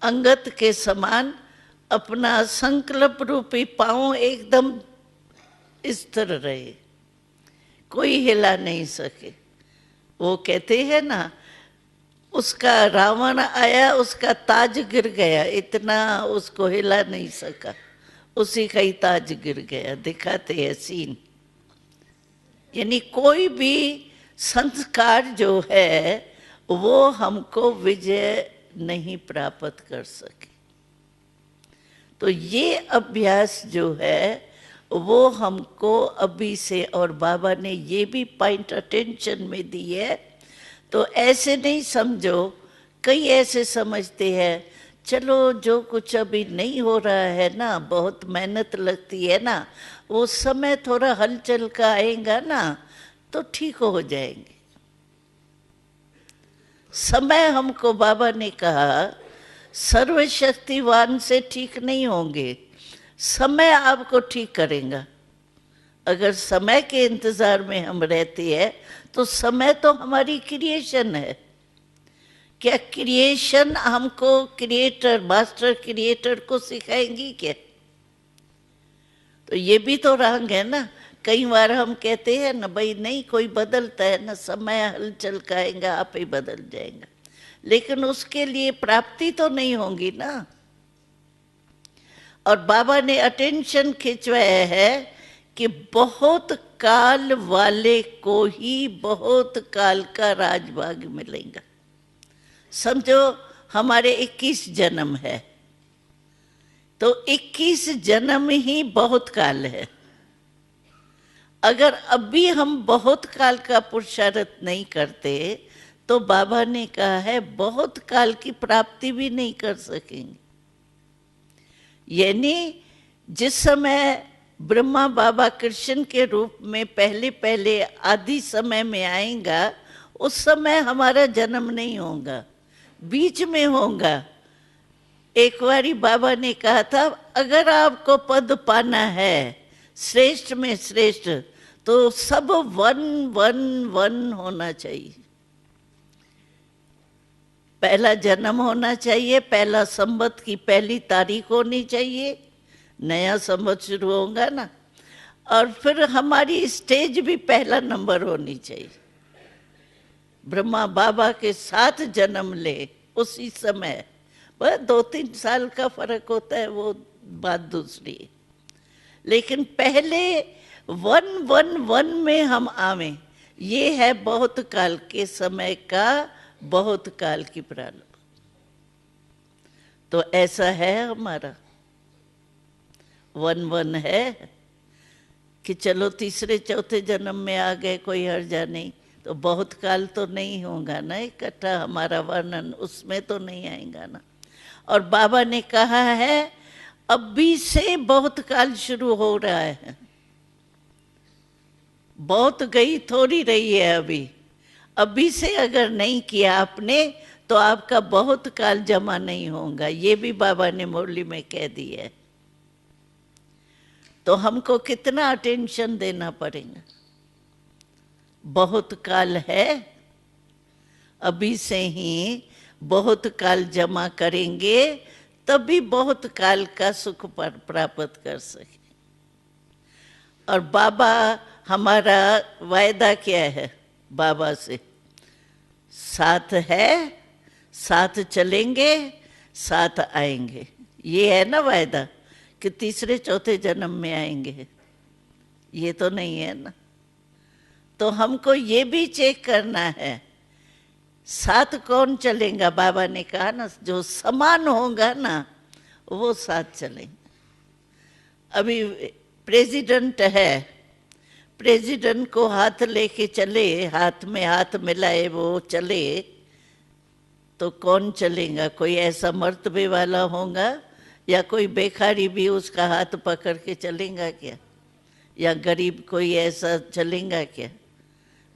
अंगत के समान अपना संकल्प रूपी पांव एकदम स्थिर रहे, कोई हिला नहीं सके। वो कहते हैं ना, उसका रावण आया, उसका ताज गिर गया, इतना उसको हिला नहीं सका, उसी का ही ताज गिर गया। दिखाते हैं सीन। यानी कोई भी संस्कार जो है वो हमको विजय नहीं प्राप्त कर सके। तो ये अभ्यास जो है वो हमको अभी से, और बाबा ने ये भी पॉइंट अटेंशन में दी है। तो ऐसे नहीं समझो, कई ऐसे समझते हैं चलो जो कुछ अभी नहीं हो रहा है ना, बहुत मेहनत लगती है ना, वो समय थोड़ा हलचल का आएगा ना तो ठीक हो जाएंगे। समय, हमको बाबा ने कहा, सर्वशक्तिवान से ठीक नहीं होंगे, समय आपको ठीक करेगा। अगर समय के इंतजार में हम रहते हैं तो समय तो हमारी क्रिएशन है। क्या क्रिएशन हमको क्रिएटर, मास्टर क्रिएटर को सिखाएंगी क्या? तो ये भी तो रंग है ना। कई बार हम कहते हैं ना, भाई नहीं कोई बदलता है ना, समय हलचल का आएगा, आप ही बदल जाएगा, लेकिन उसके लिए प्राप्ति तो नहीं होगी ना। और बाबा ने अटेंशन खिंचवाया है कि बहुत काल वाले को ही बहुत काल का राजभाग मिलेगा। समझो हमारे 21 जन्म है, तो 21 जन्म ही बहुत काल है। अगर अभी हम बहुत काल का पुरुषार्थ नहीं करते तो बाबा ने कहा है बहुत काल की प्राप्ति भी नहीं कर सकेंगे। यानी जिस समय ब्रह्मा बाबा कृष्ण के रूप में पहले पहले आदि समय में आएगा, उस समय हमारा जन्म नहीं होगा, बीच में होगा। एक बारी बाबा ने कहा था, अगर आपको पद पाना है श्रेष्ठ में श्रेष्ठ, तो सब 111 होना चाहिए। पहला जन्म होना चाहिए, पहला संवत की पहली तारीख होनी चाहिए, नया संवत शुरू होगा ना, और फिर हमारी स्टेज भी पहला नंबर होनी चाहिए। ब्रह्मा बाबा के साथ जन्म ले उसी समय, बस 2-3 साल का फर्क होता है, वो बात दूसरी है, लेकिन पहले 111 में हम आवे, ये है बहुत काल के समय का बहुत काल की प्रारंभ। तो ऐसा है हमारा 1-1 है कि चलो तीसरे चौथे जन्म में आ गए, कोई हर्जा नहीं, तो बहुत काल तो नहीं होगा ना इकट्ठा हमारा वर्णन, उसमें तो नहीं आएगा ना। और बाबा ने कहा है अभी से बहुत काल शुरू हो रहा है, बहुत गई थोड़ी रही है अभी। अभी से अगर नहीं किया आपने तो आपका बहुत काल जमा नहीं होगा, ये भी बाबा ने मुरली में कह दी है। तो हमको कितना अटेंशन देना पड़ेगा। बहुत काल है, अभी से ही बहुत काल जमा करेंगे तभी बहुत काल का सुख प्राप्त कर सके। और बाबा, हमारा वायदा क्या है बाबा से? साथ है, साथ चलेंगे, साथ आएंगे, ये है ना वायदा, कि तीसरे चौथे जन्म में आएंगे, ये तो नहीं है ना। तो हमको ये भी चेक करना है साथ कौन चलेगा। बाबा ने कहा ना, जो समान होगा ना वो साथ चलेंगे। अभी प्रेसिडेंट है, प्रेसिडेंट को हाथ लेके चले, हाथ में हाथ मिलाए वो चले, तो कौन चलेगा? कोई ऐसा मर्तबे वाला होगा या कोई बेखारी भी उसका हाथ पकड़ के चलेगा क्या? या गरीब कोई ऐसा चलेगा क्या?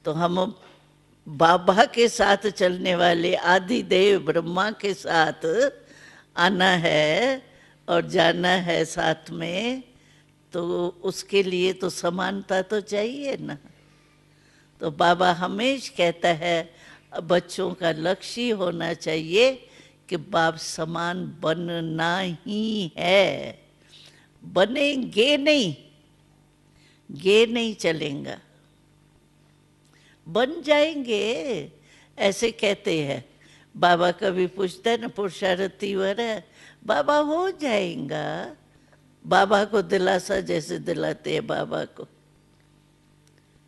तो हम बाबा के साथ चलने वाले आदि देव ब्रह्मा के साथ आना है और जाना है साथ में, तो उसके लिए तो समानता तो चाहिए ना। तो बाबा हमेशा कहता है बच्चों का लक्ष्य होना चाहिए कि बाप समान बनना ही है, बनेंगे नहीं, ये नहीं चलेगा, बन जाएंगे ऐसे कहते हैं। बाबा कभी पूछता है ना पुरुषार्थ तीव्र है, बाबा हो जाएगा, बाबा को दिलासा जैसे दिलाते हैं बाबा को।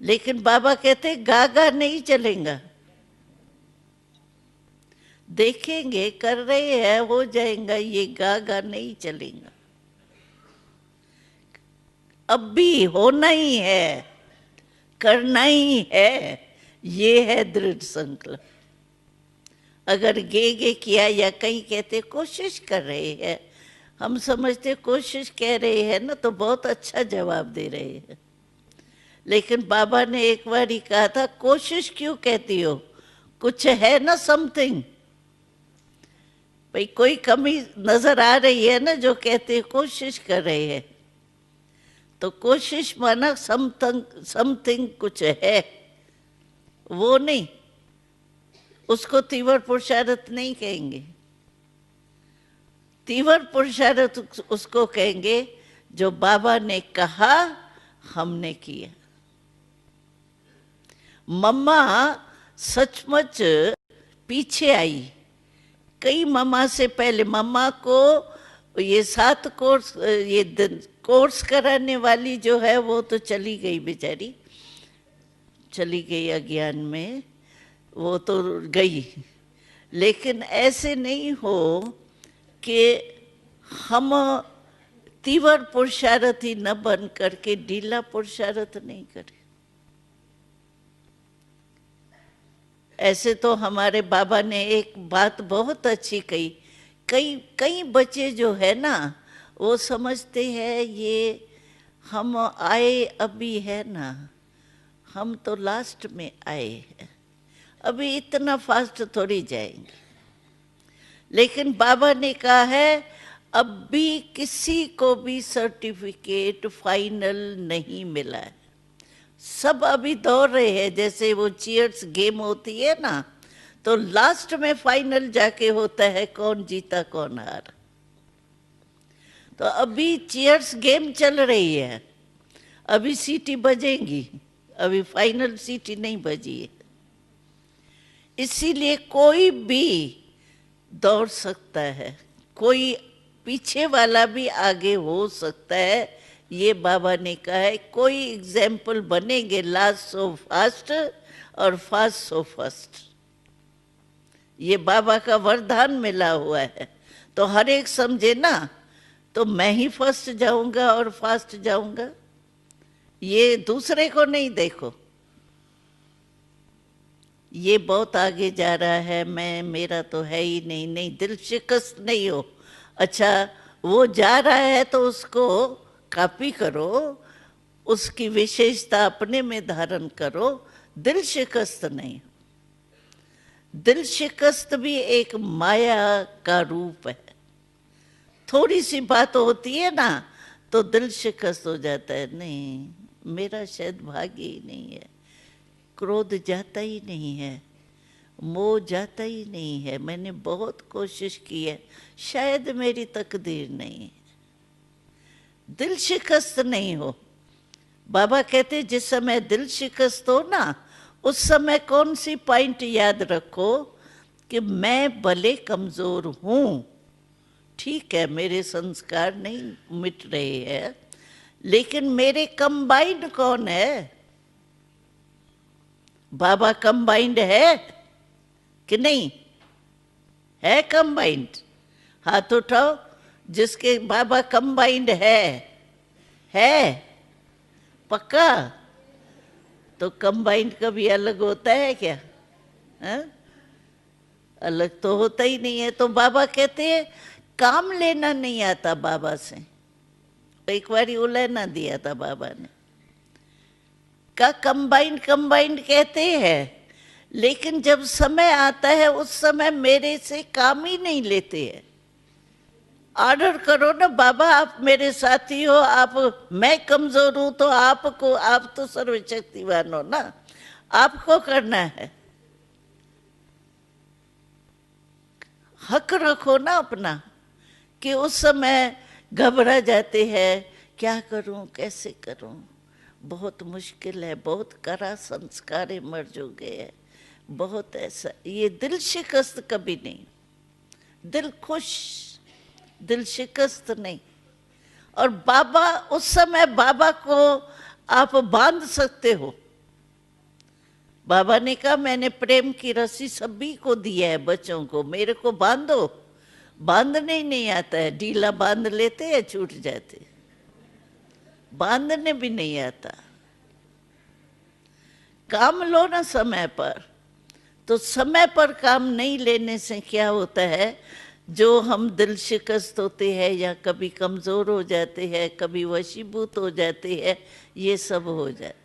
लेकिन बाबा कहते हैं गागा नहीं चलेगा, देखेंगे कर रहे हैं हो जाएगा, ये गागा नहीं चलेगा, अब भी होना ही है, करना ही है, ये है दृढ़ संकल्प। अगर गे किया या कहीं कहते कोशिश कर रहे हैं, हम समझते कोशिश कह रहे हैं ना तो बहुत अच्छा जवाब दे रहे हैं। लेकिन बाबा ने एक बार ही कहा था कोशिश क्यों कहती हो, कुछ है ना समथिंग, भाई कोई कमी नजर आ रही है ना जो कहते कोशिश कर रहे हैं, तो कोशिश माना समथिंग कुछ है, वो नहीं, उसको तीव्र पुरुषार्थ नहीं कहेंगे। तीव्र पुरुषार्थ उसको कहेंगे जो बाबा ने कहा हमने किया। मम्मा सचमुच पीछे आई, कई मम्मा से पहले, मम्मा को ये 7 कोर्स ये कोर्स कराने वाली जो है वो तो चली गई बेचारी, चली गई अज्ञान में, वो तो गई। लेकिन ऐसे नहीं हो कि हम तीव्र पुरुषार्थ ही न बन करके ढीला पुरुषार्थ नहीं करें। ऐसे तो हमारे बाबा ने एक बात बहुत अच्छी कही, कई बच्चे जो है ना वो समझते हैं ये हम आए अभी है ना, हम तो लास्ट में आए हैं, अभी इतना फास्ट थोड़ी जाएंगे। लेकिन बाबा ने कहा है अब भी किसी को भी सर्टिफिकेट फाइनल नहीं मिला है, सब अभी दौड़ रहे हैं। जैसे वो चीयर्स गेम होती है ना, तो लास्ट में फाइनल जाके होता है कौन जीता कौन हारा। तो अभी चीयर्स गेम चल रही है, अभी सीटी बजेंगी, अभी फाइनल सीटी नहीं बजी है। इसीलिए कोई भी दौड़ सकता है, कोई पीछे वाला भी आगे हो सकता है, ये बाबा ने कहा है। कोई एग्जाम्पल बनेंगे लास्ट सो फास्ट और फास्ट सो फर्स्ट, ये बाबा का वरदान मिला हुआ है। तो हर एक समझे ना, तो मैं ही फर्स्ट जाऊंगा और फास्ट जाऊंगा, ये दूसरे को नहीं देखो ये बहुत आगे जा रहा है, मैं मेरा तो है ही नहीं, नहीं दिल शिकस्त नहीं हो। अच्छा वो जा रहा है तो उसको कॉपी करो, उसकी विशेषता अपने में धारण करो, दिल शिकस्त नहीं। दिल शिकस्त भी एक माया का रूप है, थोड़ी सी बात होती है ना तो दिल शिकस्त हो जाता है, नहीं मेरा शायद भाग्य ही नहीं है, क्रोध जाता ही नहीं है, मोह जाता ही नहीं है, मैंने बहुत कोशिश की है, शायद मेरी तकदीर नहीं है। दिल शिकस्त नहीं हो। बाबा कहते जिस समय दिल शिकस्त हो ना, उस समय कौन सी पॉइंट याद रखो कि मैं भले कमजोर हूं, ठीक है मेरे संस्कार नहीं मिट रहे हैं, लेकिन मेरे कंबाइंड कौन है? बाबा कंबाइंड है कि नहीं है? कंबाइंड हाथ उठाओ जिसके बाबा कंबाइंड है पक्का? तो कंबाइंड कभी अलग होता है क्या? है? अलग तो होता ही नहीं है। तो बाबा कहते हैं काम लेना नहीं आता बाबा से। एक बार उलहना दिया था बाबा ने, का कंबाइंड कहते हैं, लेकिन जब समय आता है उस समय मेरे से काम ही नहीं लेते हैं। ऑर्डर करो ना बाबा आप मेरे साथी हो, आप, मैं कमजोर हूं तो आपको, आप तो सर्वशक्तिवान हो ना, आपको करना है। हक रखो ना अपना, कि उस समय घबरा जाते हैं, क्या करूं कैसे करूं, बहुत मुश्किल है, बहुत कड़ा संस्कार है, मर्ज हो गए है, बहुत ऐसा। ये दिल शिकस्त कभी नहीं, दिल खुश, दिल शिकस्त नहीं। और बाबा, उस समय बाबा को आप बांध सकते हो। बाबा ने कहा मैंने प्रेम की रस्सी सभी को दिया है, बच्चों को, मेरे को बांधो। बांधने ही नहीं आता है, ढीला बांध लेते हैं छूट जाते, बांधने भी नहीं आता। काम लो ना समय पर। तो समय पर काम नहीं लेने से क्या होता है, जो हम दिल शिकस्त होते हैं या कभी कमजोर हो जाते हैं, कभी वशीभूत हो जाते हैं, ये सब हो जाता है।